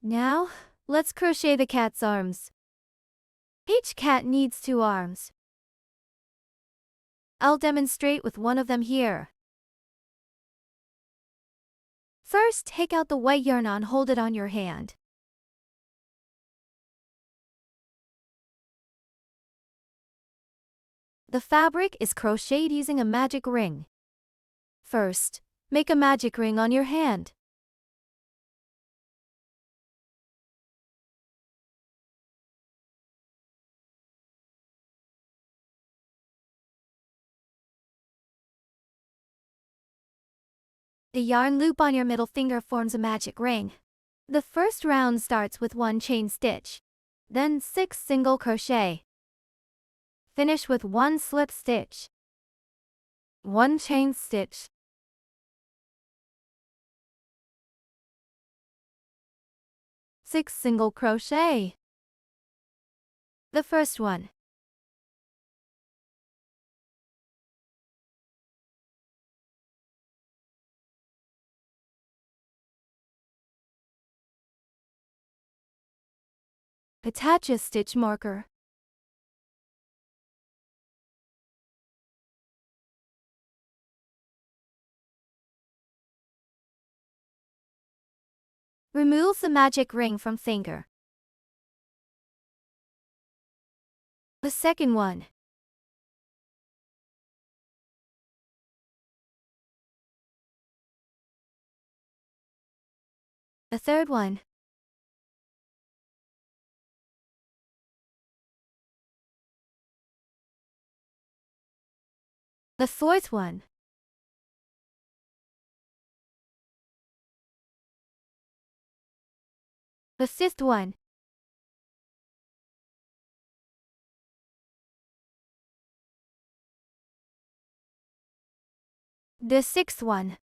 Now, let's crochet the cat's arms. Each cat needs 2 arms. I'll demonstrate with one of them here. First, take out the white yarn and hold it on your hand. The fabric is crocheted using a magic ring. First, make a magic ring on your hand. The yarn loop on your middle finger forms a magic ring. The first round starts with 1 chain stitch, then 6 single crochet. Finish with 1 slip stitch, 1 chain stitch, 6 single crochet. The first one. Attach a stitch marker. Remove the magic ring from finger. The second one. The third one. The fourth one. The fifth one. The sixth one.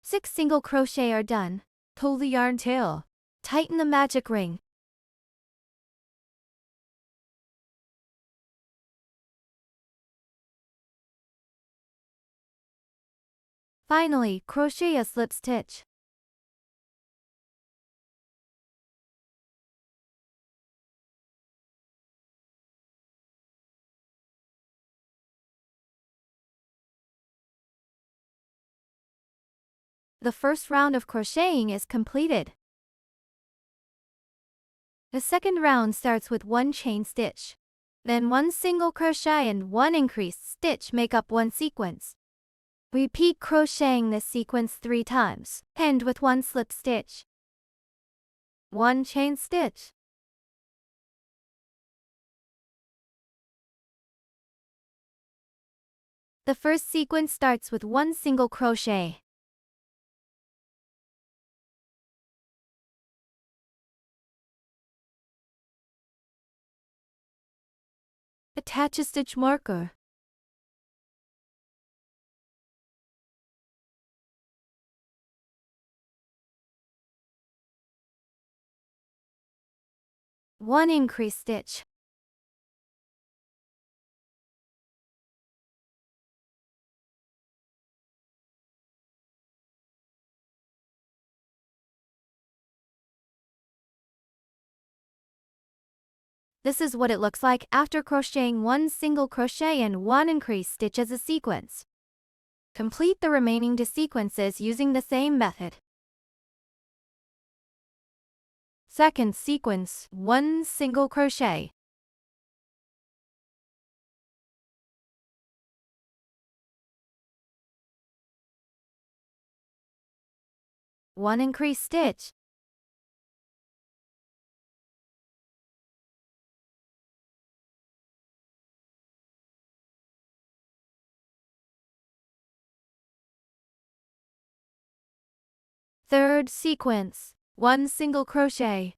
Six single crochet are done. Pull the yarn tail. Tighten the magic ring. Finally, crochet a slip stitch. The first round of crocheting is completed. The second round starts with 1 chain stitch. Then 1 single crochet and 1 increased stitch make up 1 sequence. Repeat crocheting this sequence 3 times. End with 1 slip stitch, 1 chain stitch. The first sequence starts with 1 single crochet. Attach a stitch marker. One increased stitch. This is what it looks like after crocheting 1 single crochet and 1 increased stitch as a sequence. Complete the remaining 2 sequences using the same method. Second sequence, 1 single crochet. One increased stitch. Third sequence, 1 single crochet.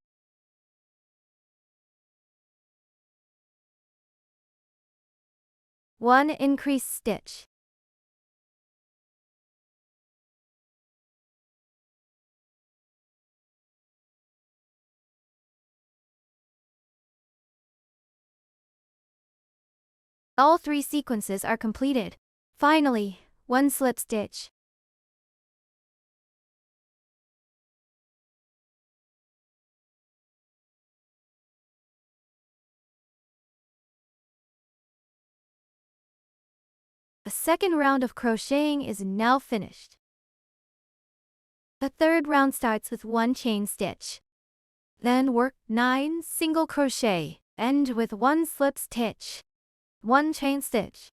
One increased stitch. All 3 sequences are completed. Finally, 1 slip stitch. A second round of crocheting is now finished. The third round starts with 1 chain stitch. Then work 9 single crochet, end with 1 slip stitch, 1 chain stitch.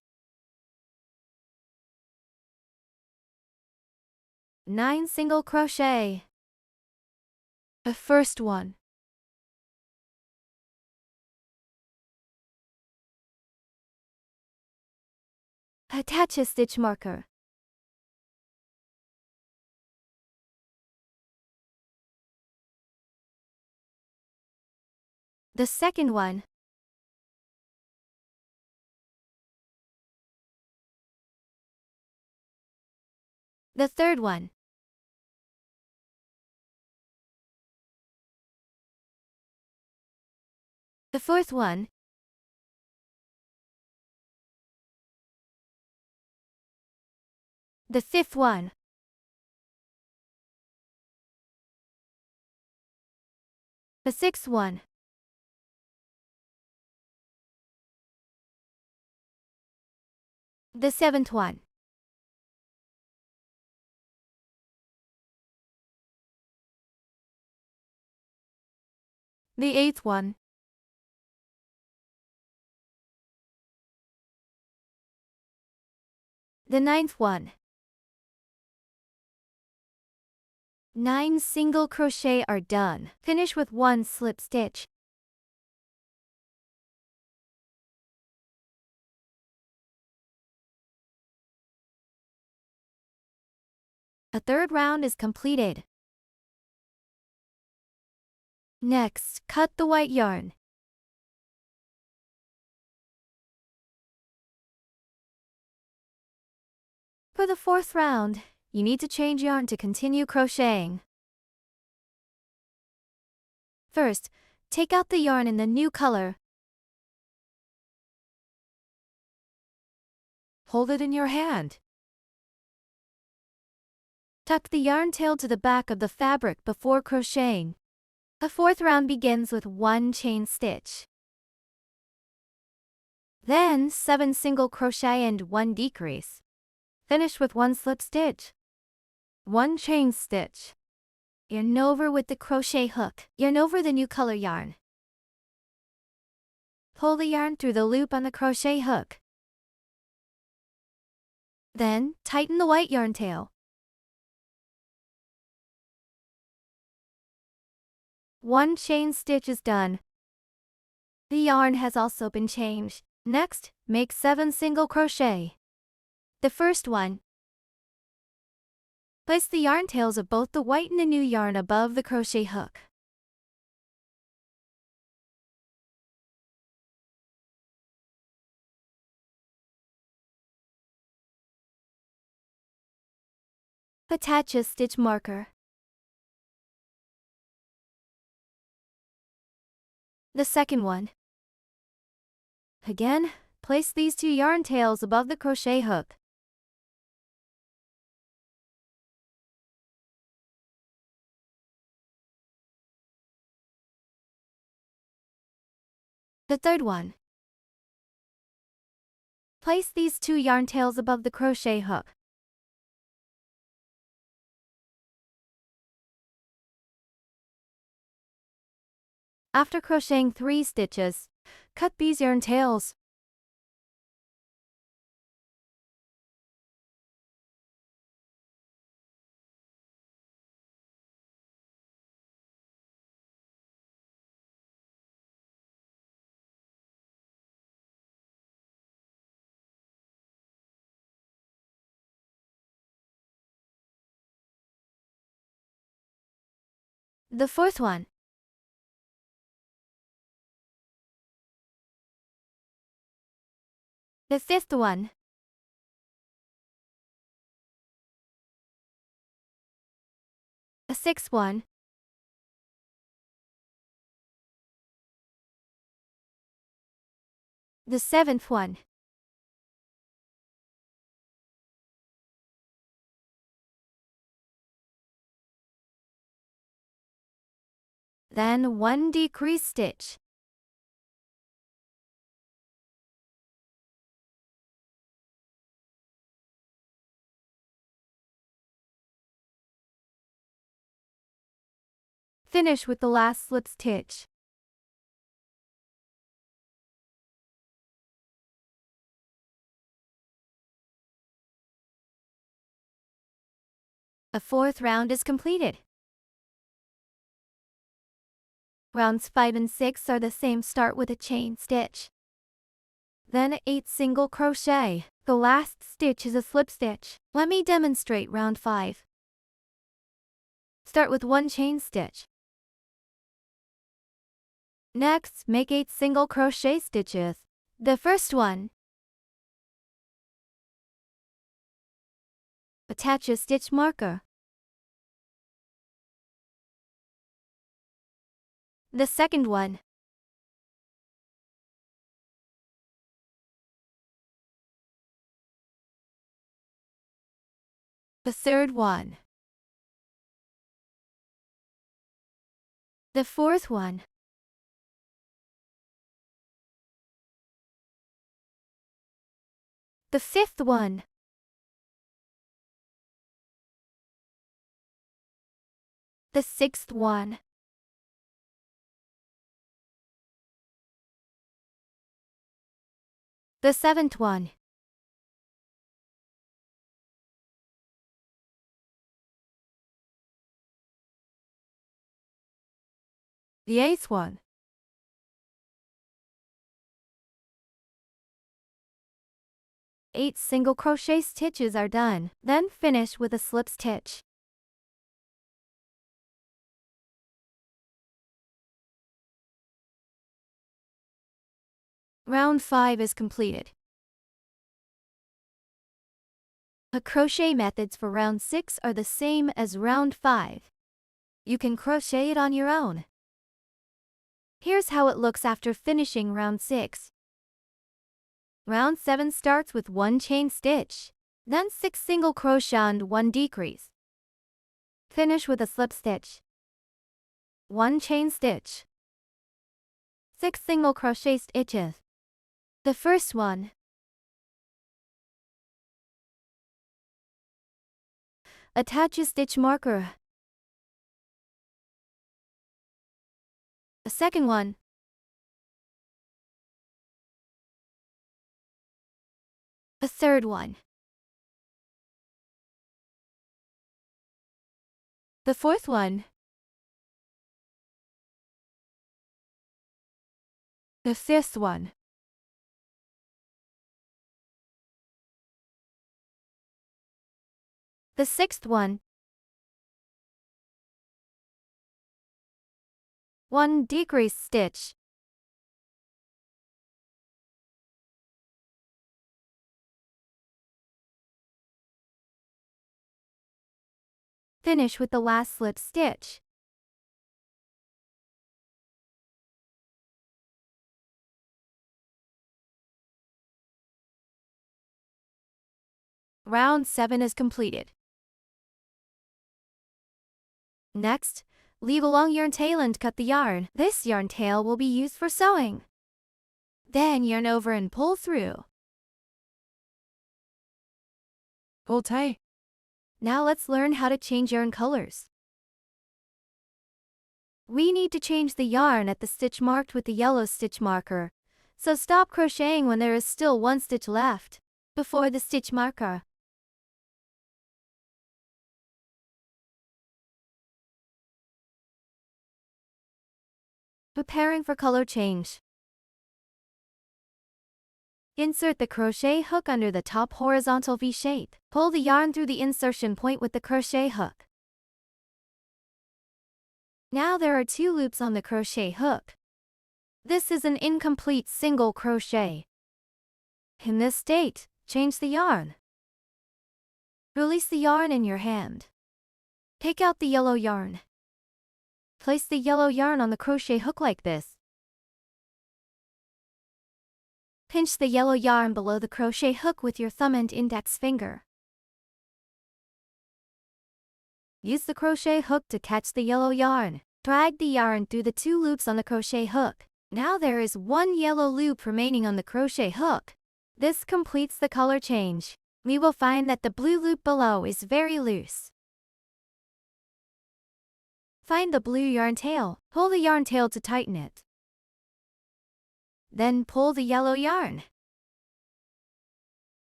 9 single crochet. The first one. Attach a stitch marker. The second one. The third one. The fourth one. The fifth one. The sixth one. The seventh one. The eighth one. The ninth one. 9 single crochet are done. Finish with 1 slip stitch. A third round is completed. Next, cut the white yarn. For the fourth round, you need to change yarn to continue crocheting. First, take out the yarn in the new color. Hold it in your hand. Tuck the yarn tail to the back of the fabric before crocheting. The fourth round begins with 1 chain stitch. Then 7 single crochet and 1 decrease. Finish with 1 slip stitch. 1 chain stitch. Yarn over with the crochet hook. Yarn over the new color yarn. Pull the yarn through the loop on the crochet hook. Then, tighten the white yarn tail. 1 chain stitch is done. The yarn has also been changed. Next, make 7 single crochet. The first one. Place the yarn tails of both the white and the new yarn above the crochet hook. Attach a stitch marker. The second one. Again, place these 2 yarn tails above the crochet hook. The third one. Place these 2 yarn tails above the crochet hook. After crocheting 3 stitches, cut these yarn tails. The fourth one. The fifth one. The sixth one. The seventh one. then 1 decrease stitch. Finish with the last slip stitch. A fourth round is completed. Rounds 5 and 6 are the same. Start with a chain stitch. Then 8 single crochet. The last stitch is a slip stitch. Let me demonstrate round 5. Start with 1 chain stitch. Next, make 8 single crochet stitches. The first one. Attach a stitch marker. The second one. The third one. The fourth one. The fifth one. The sixth one. The seventh one. The eighth one. Eight single crochet stitches are done. Then finish with a slip stitch. Round 5 is completed. The crochet methods for round 6 are the same as round 5. You can crochet it on your own. Here's how it looks after finishing round 6. Round 7 starts with 1 chain stitch, then 6 single crochet and 1 decrease. Finish with a slip stitch. 1 chain stitch. 6 single crochet stitches. The first one. Attach a stitch marker. The second one. The third one. The fourth one. The fifth one. The sixth one. 1 decrease stitch. Finish with the last slip stitch. Round 7 is completed. Next, leave a long yarn tail and cut the yarn. This yarn tail will be used for sewing. Then yarn over and pull through. Pull tight. Now let's learn how to change yarn colors. We need to change the yarn at the stitch marked with the yellow stitch marker, so stop crocheting when there is still 1 stitch left, before the stitch marker. Preparing for color change. Insert the crochet hook under the top horizontal V shape. Pull the yarn through the insertion point with the crochet hook. Now there are 2 loops on the crochet hook. This is an incomplete single crochet. In this state, change the yarn. Release the yarn in your hand. Take out the yellow yarn. Place the yellow yarn on the crochet hook like this. Pinch the yellow yarn below the crochet hook with your thumb and index finger. Use the crochet hook to catch the yellow yarn. Drag the yarn through the 2 loops on the crochet hook. Now there is 1 yellow loop remaining on the crochet hook. This completes the color change. We will find that the blue loop below is very loose. Find the blue yarn tail. Pull the yarn tail to tighten it. Then pull the yellow yarn.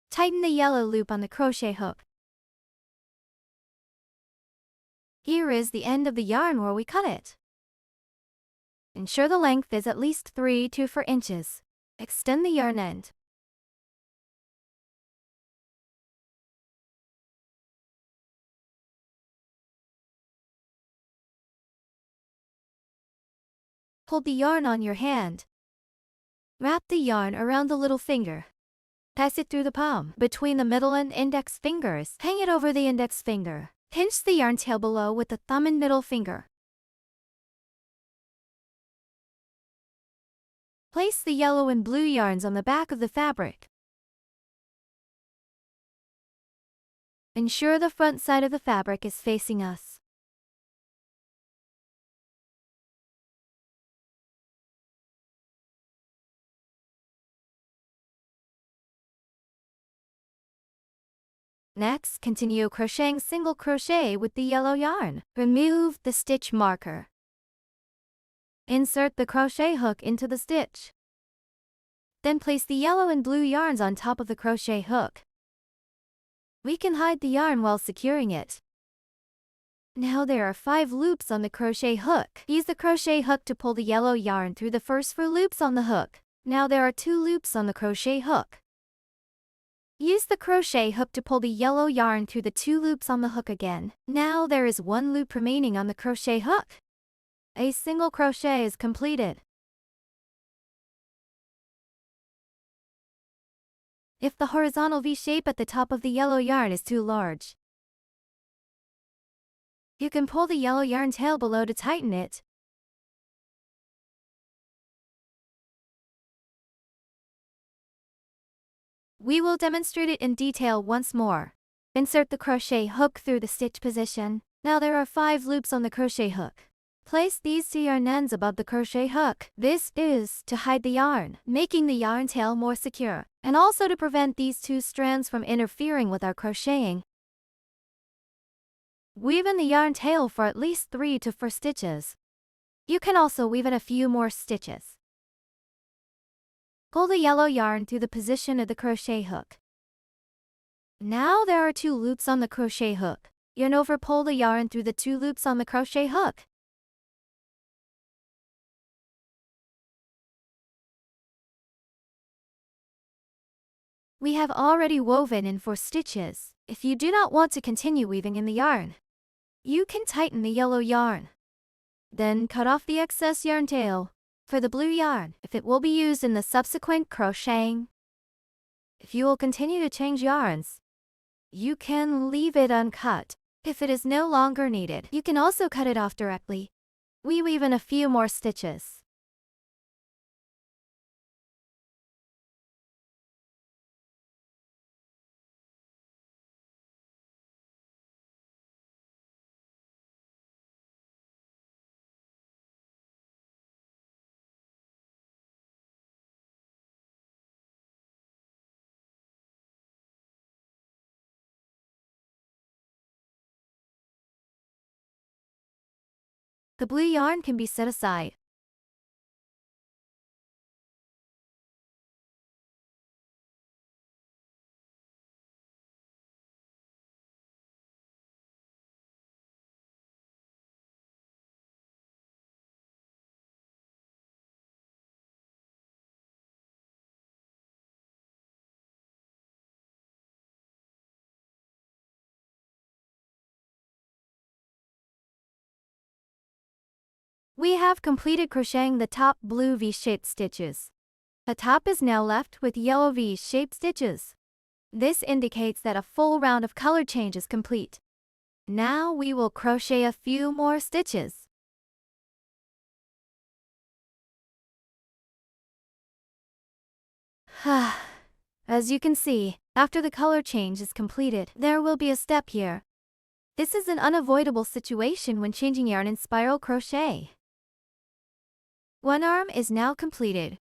Tighten the yellow loop on the crochet hook. Here is the end of the yarn where we cut it. Ensure the length is at least 3 to 4 inches. Extend the yarn end. Hold the yarn on your hand. Wrap the yarn around the little finger. Pass it through the palm, between the middle and index fingers. Hang it over the index finger. Pinch the yarn tail below with the thumb and middle finger. Place the yellow and blue yarns on the back of the fabric. Ensure the front side of the fabric is facing us. Next, continue crocheting single crochet with the yellow yarn. Remove the stitch marker. Insert the crochet hook into the stitch. Then place the yellow and blue yarns on top of the crochet hook. We can hide the yarn while securing it. Now there are 5 loops on the crochet hook. Use the crochet hook to pull the yellow yarn through the first 4 loops on the hook. Now there are 2 loops on the crochet hook. Use the crochet hook to pull the yellow yarn through the 2 loops on the hook again. Now there is 1 loop remaining on the crochet hook. A single crochet is completed. If the horizontal V shape at the top of the yellow yarn is too large, you can pull the yellow yarn tail below to tighten it. We will demonstrate it in detail once more. Insert the crochet hook through the stitch position. Now there are 5 loops on the crochet hook. Place these 2 yarn ends above the crochet hook. This is to hide the yarn, making the yarn tail more secure, and also to prevent these 2 strands from interfering with our crocheting. Weave in the yarn tail for at least 3 to 4 stitches. You can also weave in a few more stitches. Pull the yellow yarn through the position of the crochet hook. Now there are 2 loops on the crochet hook. Yarn over, pull the yarn through the 2 loops on the crochet hook. We have already woven in 4 stitches. If you do not want to continue weaving in the yarn, you can tighten the yellow yarn. Then cut off the excess yarn tail. For the blue yarn, if it will be used in the subsequent crocheting. If you will continue to change yarns, you can leave it uncut. If it is no longer needed, you can also cut it off directly. We weave in a few more stitches. The blue yarn can be set aside. We have completed crocheting the top blue V-shaped stitches. The top is now left with yellow V-shaped stitches. This indicates that a full round of color change is complete. Now we will crochet a few more stitches. As you can see, after the color change is completed, there will be a step here. This is an unavoidable situation when changing yarn in spiral crochet. One arm is now completed.